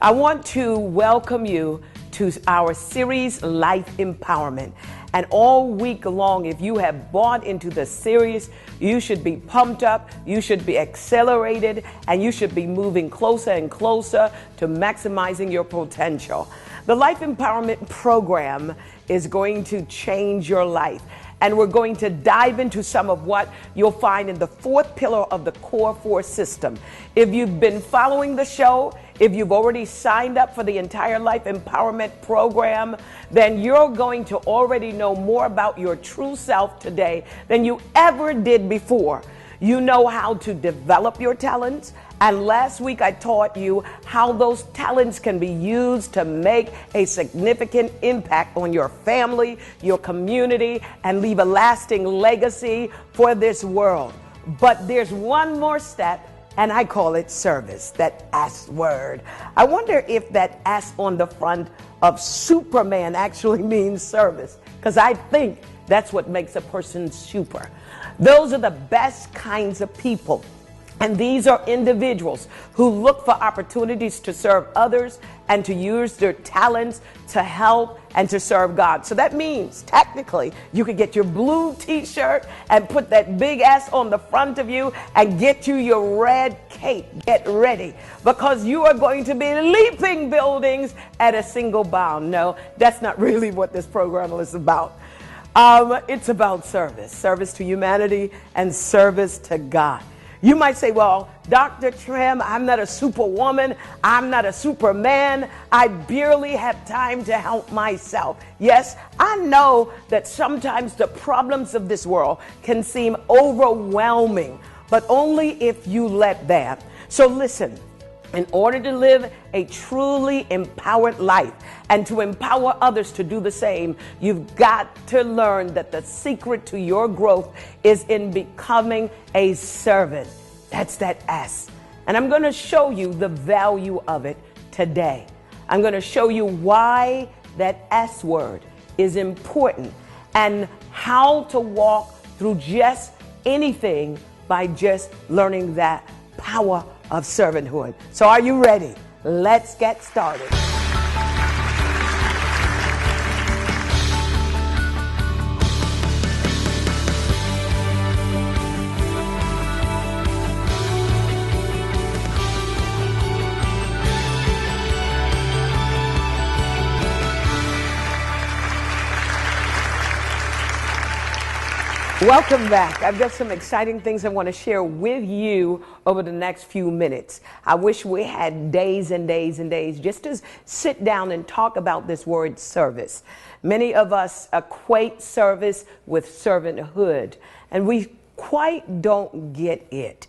I want to welcome you to our series, Life Empowerment. And all week long, if you have bought into the series, you should be pumped up, you should be accelerated, and you should be moving closer and closer to maximizing your potential. The Life Empowerment program is going to change your life. And we're going to dive into some of what you'll find in the fourth pillar of the Core 4 system. If you've been following the show, if you've already signed up for the entire Life Empowerment program, then you're going to already know more about your true self today than you ever did before. You know how to develop your talents. And last week I taught you how those talents can be used to make a significant impact on your family, your community, and leave a lasting legacy for this world. But there's one more step, and I call it service, that S word. I wonder if that S on the front of Superman actually means service, because I think that's what makes a person super. Those are the best kinds of people. And these are individuals who look for opportunities to serve others and to use their talents to help and to serve God. So that means, technically, you could get your blue t-shirt and put that big S on the front of you and get you your red cape. Get ready, because you are going to be leaping buildings at a single bound. No, that's not really what this program is about. It's about service to humanity and service to God. You might say, well, Dr. Trimm, I'm not a superwoman. I'm not a superman. I barely have time to help myself. Yes, I know that sometimes the problems of this world can seem overwhelming, but only if you let them. So listen, in order to live a truly empowered life and to empower others to do the same, you've got to learn that the secret to your growth is in becoming a servant. That's that S. And I'm going to show you the value of it today. I'm going to show you why that S word is important and how to walk through just anything by just learning that power of servanthood. So are you ready? Let's get started. Welcome back. I've got some exciting things I want to share with you over the next few minutes. I wish we had days and days and days just to sit down and talk about this word service. Many of us equate service with servanthood, and we quite don't get it.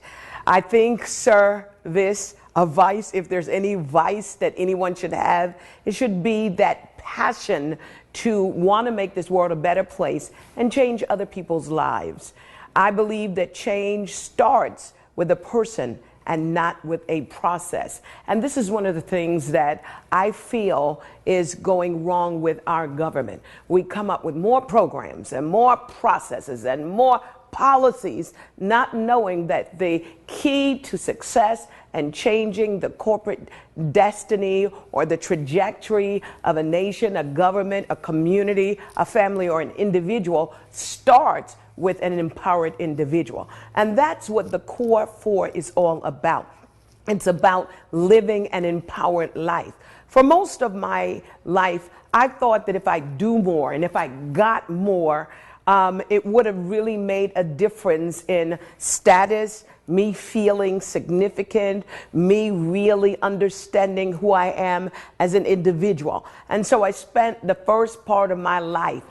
I think service, a vice, if there's any vice that anyone should have, it should be that passion to want to make this world a better place and change other people's lives. I believe that change starts with a person and not with a process. And this is one of the things that I feel is going wrong with our government. We come up with more programs and more processes and more policies, not knowing that the key to success and changing the corporate destiny or the trajectory of a nation, a government, a community, a family, or an individual starts with an empowered individual. And that's what the Core 4 is all about. It's about living an empowered life. For most of my life, I thought that if I do more and if I got more, it would have really made a difference in status, me feeling significant, me really understanding who I am as an individual. And so I spent the first part of my life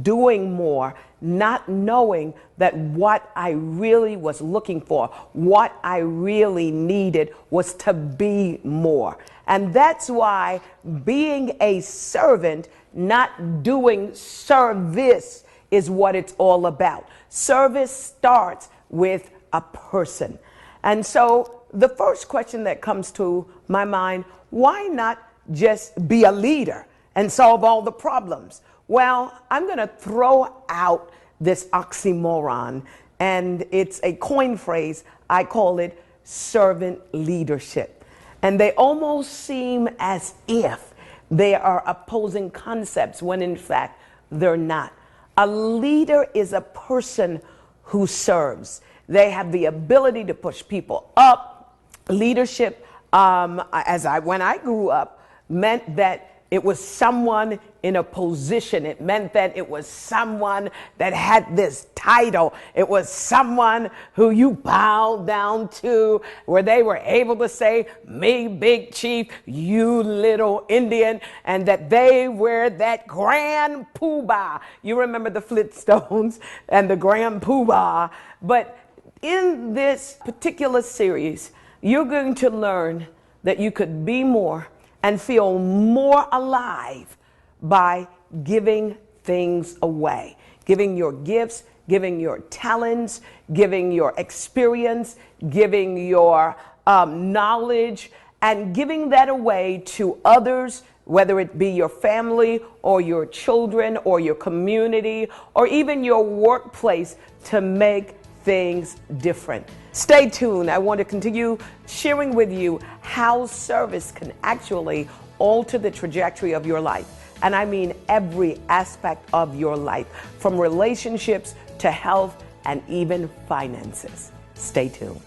doing more, not knowing that what I really was looking for, what I really needed was to be more. And that's why being a servant, not doing service, is what it's all about. Service starts with a person. And so the first question that comes to my mind, why not just be a leader and solve all the problems? Well, I'm going to throw out this oxymoron, and it's a coin phrase. I call it servant leadership. And they almost seem as if they are opposing concepts when in fact they're not. A leader is a person who serves. They have the ability to push people up. Leadership, when I grew up, meant that it was someone in a position. It meant that it was someone that had this title. It was someone who you bowed down to, where they were able to say, me, big chief, you little Indian, and that they were that grand poobah. You remember the Flintstones and the grand poobah. But in this particular series, you're going to learn that you could be more and feel more alive by giving things away, giving your gifts, giving your talents, giving your experience, giving your knowledge, and giving that away to others, whether it be your family or your children or your community or even your workplace, to make things different. Stay tuned. I want to continue sharing with you how service can actually alter the trajectory of your life. And I mean every aspect of your life, from relationships to health and even finances. Stay tuned.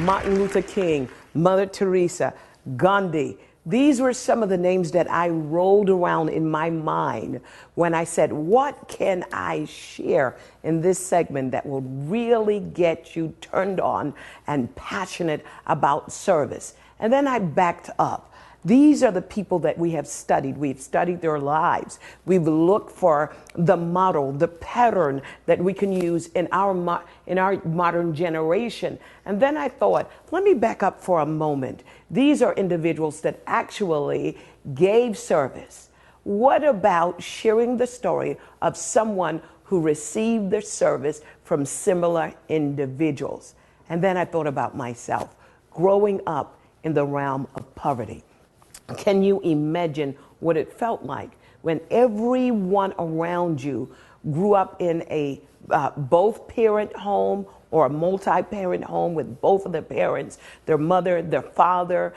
Martin Luther King, Mother Teresa, Gandhi. These were some of the names that I rolled around in my mind when I said, what can I share in this segment that will really get you turned on and passionate about service? And then I backed up. These are the people that we have studied. We've studied their lives. We've looked for the model, the pattern that we can use in our modern generation. And then I thought, let me back up for a moment. These are individuals that actually gave service. What about sharing the story of someone who received their service from similar individuals? And then I thought about myself, growing up in the realm of poverty. Can you imagine what it felt like when everyone around you grew up in a both parent home or a multi-parent home with both of their parents, their mother, their father?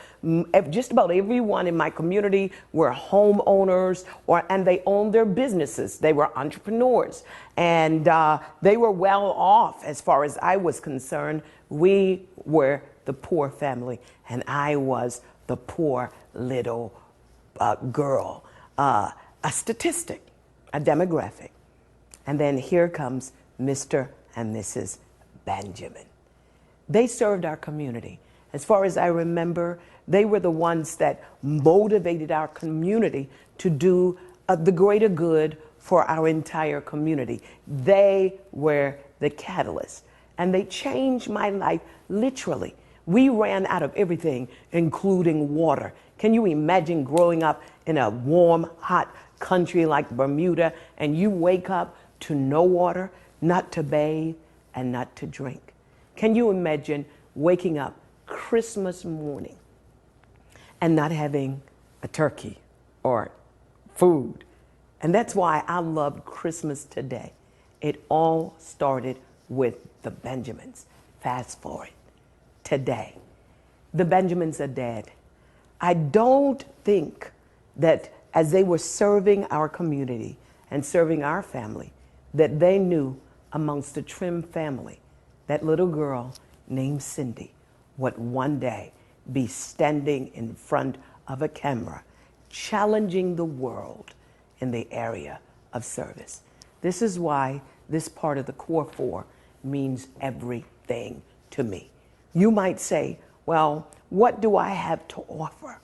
Just about everyone in my community were homeowners, and they owned their businesses. They were entrepreneurs, and they were well off as far as I was concerned. We were the poor family, and I was the poor little girl, a statistic, a demographic. And then here comes Mr. and Mrs. Benjamin. They served our community. As far as I remember, they were the ones that motivated our community to do the greater good for our entire community. They were the catalyst, and they changed my life literally. We ran out of everything, including water. Can you imagine growing up in a warm, hot country like Bermuda, and you wake up to no water, not to bathe, and not to drink? Can you imagine waking up Christmas morning and not having a turkey or food? And that's why I love Christmas today. It all started with the Benjamins. Fast forward. Today, the Benjamins are dead. I don't think that as they were serving our community and serving our family, that they knew amongst the Trimm family, that little girl named Cindy would one day be standing in front of a camera, challenging the world in the area of service. This is why this part of the Core 4 means everything to me. You might say, well, what do I have to offer?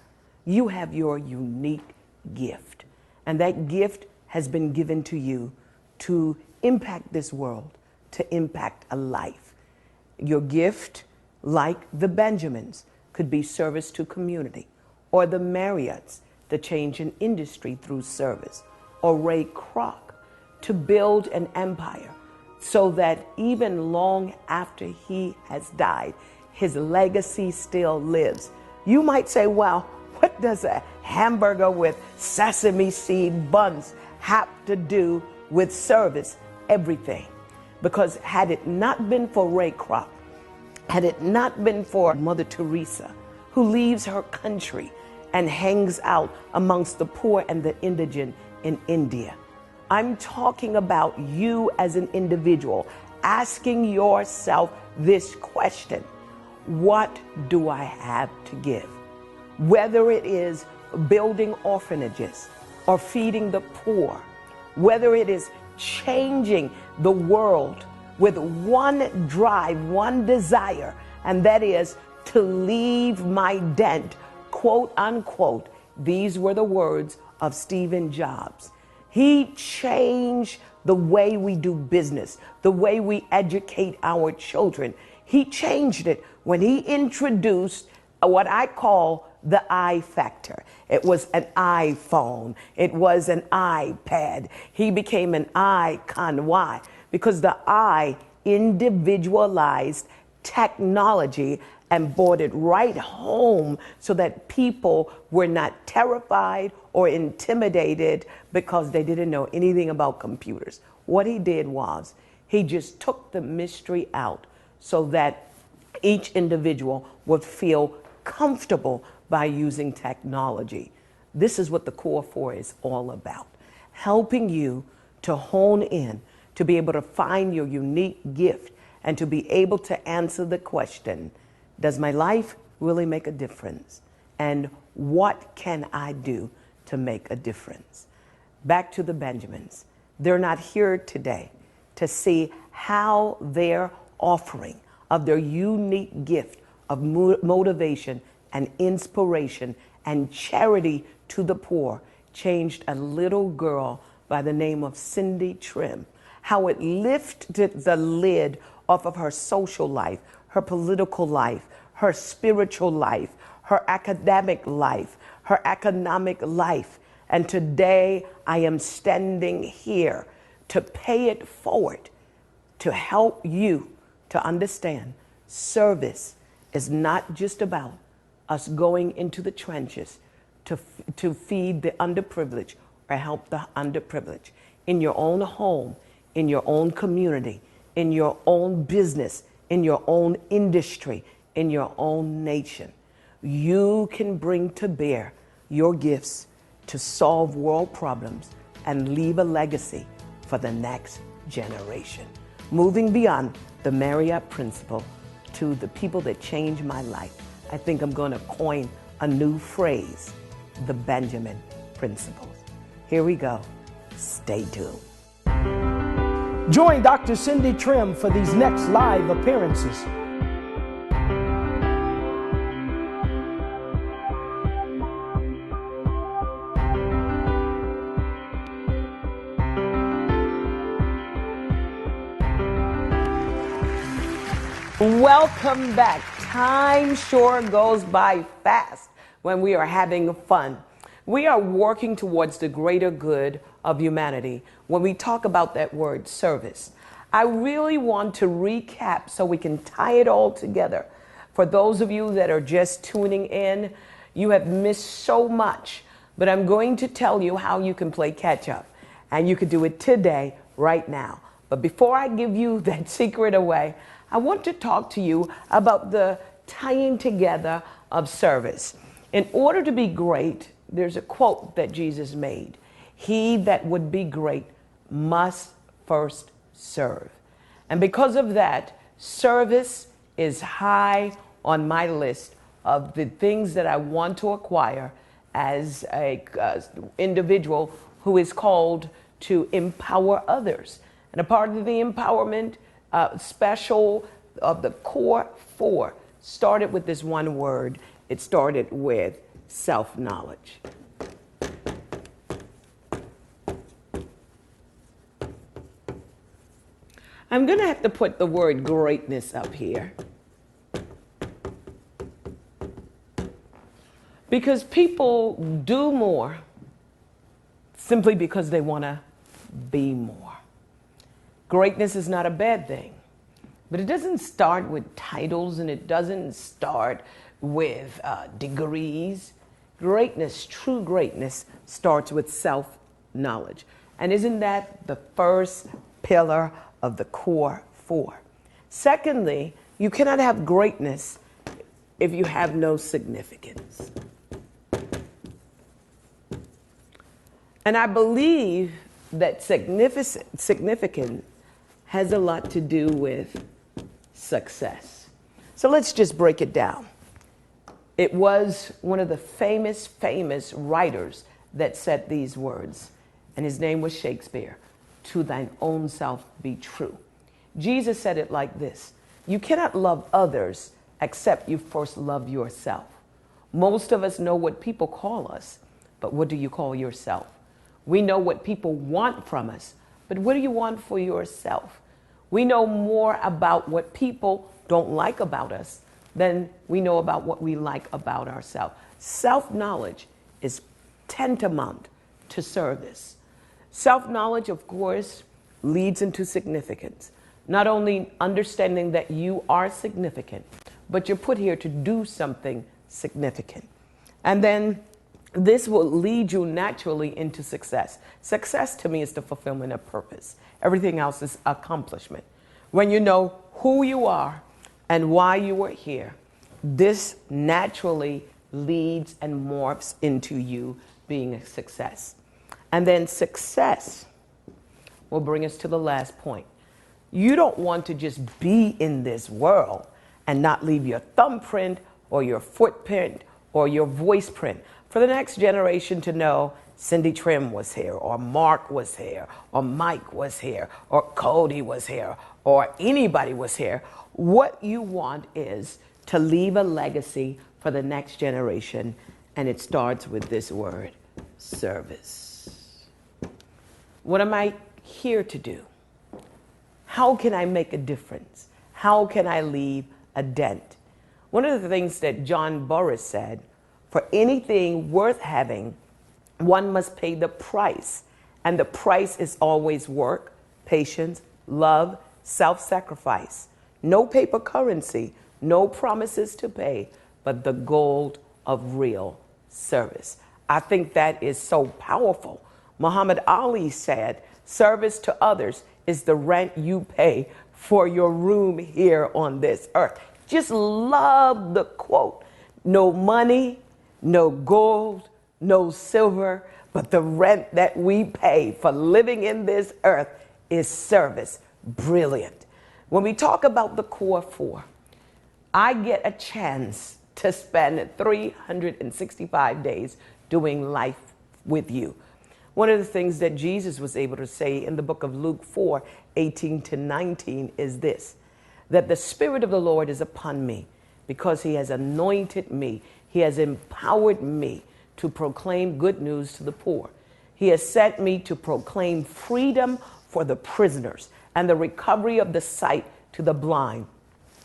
You have your unique gift, and that gift has been given to you to impact this world, to impact a life. Your gift, like the Benjamins, could be service to community, or the Marriotts, the change in industry through service, or Ray Kroc, to build an empire so that even long after he has died, his legacy still lives. You might say, well, what does a hamburger with sesame seed buns have to do with service? Everything. Because had it not been for Ray Kroc, had it not been for Mother Teresa, who leaves her country and hangs out amongst the poor and the indigent in India, I'm talking about you as an individual asking yourself this question: what do I have to give? Whether it is building orphanages or feeding the poor, whether it is changing the world with one drive, one desire, and that is to leave my dent, quote unquote. These were the words of Stephen Jobs. He changed the way we do business, the way we educate our children. He changed it when he introduced what I call the I factor. It was an iPhone. It was an iPad. He became an icon. Why? Because the I individualized technology and brought it right home so that people were not terrified or intimidated because they didn't know anything about computers. What he did was he just took the mystery out so that each individual would feel comfortable by using technology. This is what the Core 4 is all about, helping you to hone in, to be able to find your unique gift, and to be able to answer the question, does my life really make a difference? And what can I do to make a difference? Back to the Benjamins. They're not here today to see how their offering of their unique gift of motivation and inspiration and charity to the poor changed a little girl by the name of Cindy Trimm. How it lifted the lid off of her social life, her political life, her spiritual life, her academic life, her economic life. And today I am standing here to pay it forward, to help you to understand service is not just about us going into the trenches to feed the underprivileged or help the underprivileged. In your own home, in your own community, in your own business, in your own industry, in your own nation, you can bring to bear your gifts to solve world problems and leave a legacy for the next generation. Moving beyond the Marriott principle to the people that changed my life, I think I'm going to coin a new phrase, the Benjamin principles. Here we go. Stay tuned. Join Dr. Cindy Trimm for these next live appearances. Welcome back. Time sure goes by fast when we are having fun. We are working towards the greater good of humanity when we talk about that word service. I really want to recap so we can tie it all together. For those of you that are just tuning in, you have missed so much, but I'm going to tell you how you can play catch up, and you can do it today, right now. But before I give you that secret away, I want to talk to you about the tying together of service. In order to be great, there's a quote that Jesus made. He that would be great must first serve. And because of that, service is high on my list of the things that I want to acquire as a individual who is called to empower others. And a part of the empowerment special of the Core 4 started with this one word. It started with self-knowledge. I'm going to have to put the word greatness up here, because people do more simply because they want to be more. Greatness is not a bad thing, But it doesn't start with titles and it doesn't start with degrees. Greatness, true greatness, starts with self-knowledge. And isn't that the first pillar of the core four? Secondly, you cannot have greatness if you have no significance. And I believe that significance has a lot to do with success. So let's just break it down. It was one of the famous writers that said these words, and his name was Shakespeare: "To thine own self be true." Jesus said it like this: you cannot love others except you first love yourself. Most of us know what people call us, but what do you call yourself? We know what people want from us, but what do you want for yourself? We know more about what people don't like about us than we know about what we like about ourselves. Self-knowledge is tantamount to service. Self-knowledge, of course, leads into significance. Not only understanding that you are significant, but you're put here to do something significant. And then this will lead you naturally into success. Success to me is the fulfillment of purpose. Everything else is accomplishment. When you know who you are and why you are here, this naturally leads and morphs into you being a success. And then success will bring us to the last point. You don't want to just be in this world and not leave your thumbprint or your footprint or your voice print for the next generation to know Cindy Trimm was here, or Mark was here, or Mike was here, or Cody was here, or anybody was here. What you want is to leave a legacy for the next generation, and it starts with this word: service. What am I here to do? How can I make a difference? How can I leave a dent? One of the things that John Burris said: for anything worth having, one must pay the price. And the price is always work, patience, love, self-sacrifice. No paper currency, no promises to pay, but the gold of real service. I think that is so powerful. Muhammad Ali said, service to others is the rent you pay for your room here on this earth. Just love the quote. No money, no gold, no silver, but the rent that we pay for living in this earth is service. Brilliant. When we talk about the core four, I get a chance to spend 365 days doing life with you. One of the things that Jesus was able to say in the book of Luke 4:18-19 is this: that the Spirit of the Lord is upon me because he has anointed me. He has empowered me to proclaim good news to the poor. He has sent me to proclaim freedom for the prisoners and the recovery of the sight to the blind,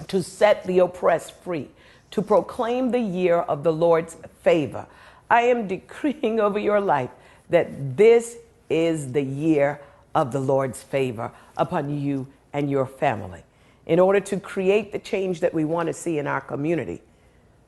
to set the oppressed free, to proclaim the year of the Lord's favor. I am decreeing over your life that this is the year of the Lord's favor upon you and your family. In order to create the change that we want to see in our community,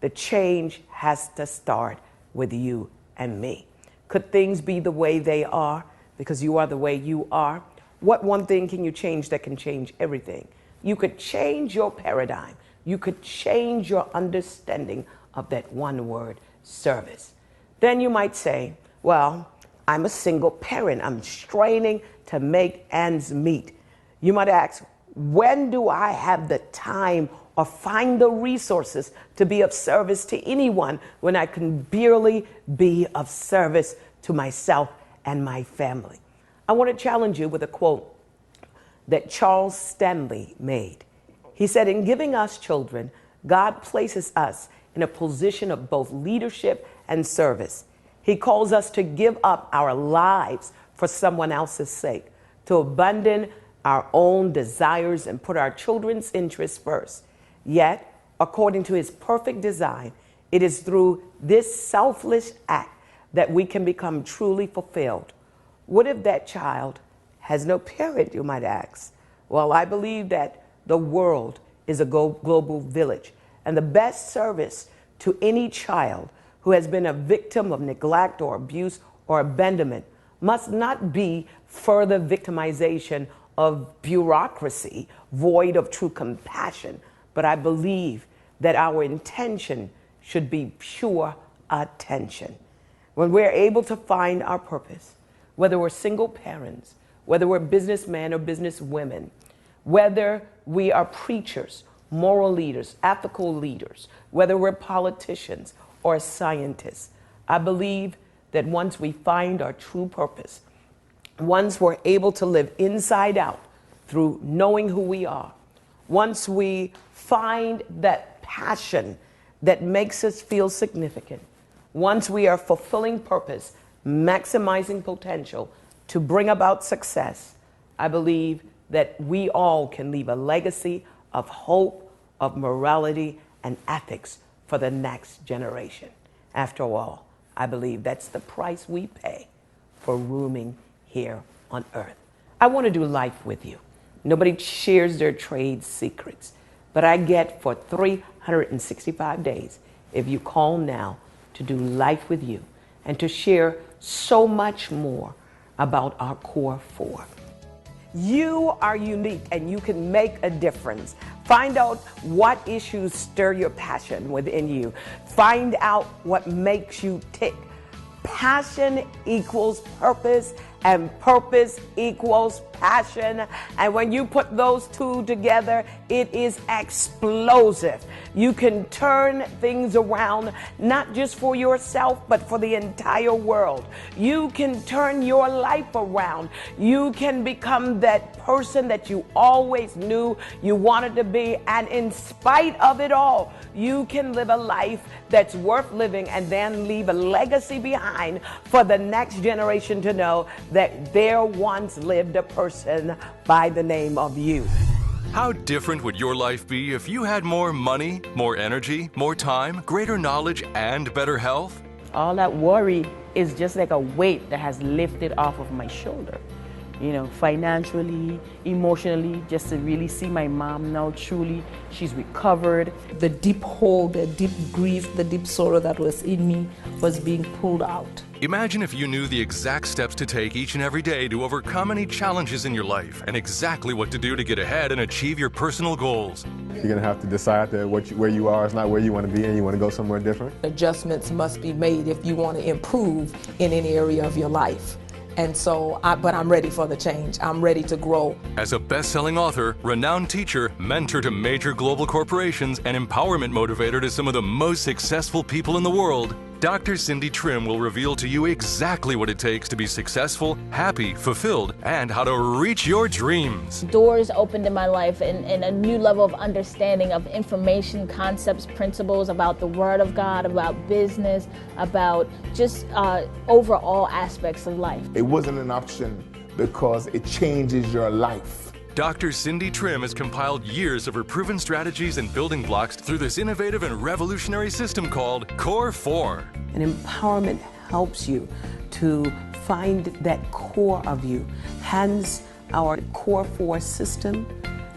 the change has to start with you and me. Could things be the way they are because you are the way you are? What one thing can you change that can change everything? You could change your paradigm. You could change your understanding of that one word: service. Then you might say, well, I'm a single parent. I'm straining to make ends meet. You might ask, when do I have the time or find the resources to be of service to anyone when I can barely be of service to myself and my family? I want to challenge you with a quote that Charles Stanley made. He said, in giving us children, God places us in a position of both leadership and service. He calls us to give up our lives for someone else's sake, to abandon our own desires and put our children's interests first. Yet, according to his perfect design, it is through this selfless act that we can become truly fulfilled. What if that child has no parent, you might ask? Well, I believe that The world is a global village, and the best service to any child who has been a victim of neglect or abuse or abandonment must not be further victimization of bureaucracy, void of true compassion, but I believe that our intention should be pure attention. When we're able to find our purpose, whether we're single parents, whether we're businessmen or businesswomen, whether we are preachers, moral leaders, ethical leaders, whether we're politicians or scientists, I believe that once we find our true purpose, once we're able to live inside out through knowing who we are, once we find that passion that makes us feel significant, once we are fulfilling purpose, maximizing potential to bring about success, I believe that we all can leave a legacy of hope, of morality, and ethics for the next generation. After all, I believe that's the price we pay for rooming here on earth. I want to do life with you. Nobody shares their trade secrets, but I get for 365 days if you call now to do life with you and to share so much more about our core four. You are unique and you can make a difference. Find out what issues stir your passion within you. Find out what makes you tick. Passion equals purpose, and purpose equals passion. And when you put those two together, it is explosive. You can turn things around, not just for yourself, but for the entire world. You can turn your life around. You can become that person that you always knew you wanted to be. And in spite of it all, you can live a life that's worth living and then leave a legacy behind for the next generation to know that there once lived a person by the name of you. How different would your life be if you had more money, more energy, more time, greater knowledge, and better health? All that worry is just like a weight that has lifted off of my shoulder. You know, financially, emotionally, just to really see my mom now truly, she's recovered. The deep hole, the deep grief, the deep sorrow that was in me was being pulled out. Imagine if you knew the exact steps to take each and every day to overcome any challenges in your life and exactly what to do to get ahead and achieve your personal goals. You're going to have to decide that where you are is not where you want to be and you want to go somewhere different. Adjustments must be made if you want to improve in any area of your life. And so, but I'm ready for the change. I'm ready to grow. As a best-selling author, renowned teacher, mentor to major global corporations, and empowerment motivator to some of the most successful people in the world, Dr. Cindy Trimm will reveal to you exactly what it takes to be successful, happy, fulfilled, and how to reach your dreams. Doors opened in my life and a new level of understanding of information, concepts, principles about the Word of God, about business, about just overall aspects of life. It wasn't an option because it changes your life. Dr. Cindy Trimm has compiled years of her proven strategies and building blocks through this innovative and revolutionary system called Core 4. And empowerment helps you to find that core of you. Hence our Core 4 system,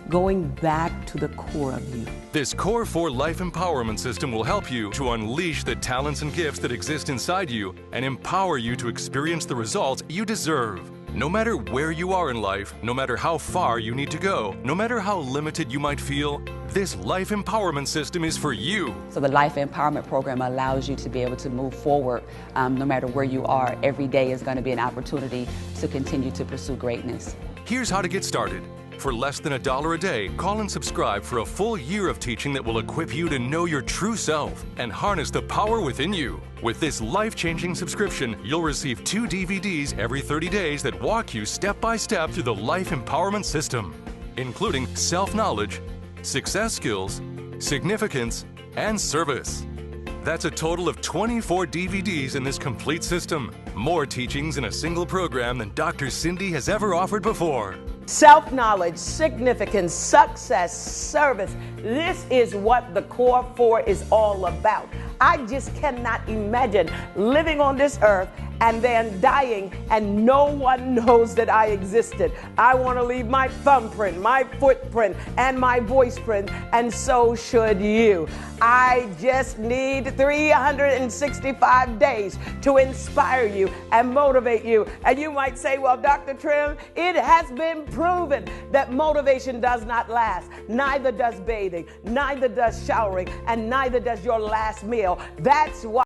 going back to the core of you. This Core 4 life empowerment system will help you to unleash the talents and gifts that exist inside you and empower you to experience the results you deserve. No matter where you are in life, no matter how far you need to go, no matter how limited you might feel, this life empowerment system is for you. So the Life Empowerment Program allows you to be able to move forward no matter where you are. Every day is going to be an opportunity to continue to pursue greatness. Here's how to get started. For less than $1 a day, call and subscribe for a full year of teaching that will equip you to know your true self and harness the power within you. With this life-changing subscription, you'll receive 2 DVDs every 30 days that walk you step by step through the Life Empowerment System, including self-knowledge, success skills, significance, and service. That's a total of 24 DVDs in this complete system. More teachings in a single program than Dr. Cindy has ever offered before. Self-knowledge, significance, success, service. This is what the Core 4 is all about. I just cannot imagine living on this earth and then dying, and no one knows that I existed. I want to leave my thumbprint, my footprint, and my voice print, and so should you. I just need 365 days to inspire you and motivate you. And you might say, well, Dr. Trimm, it has been proven that motivation does not last. Neither does bathing, neither does showering, and neither does your last meal. That's why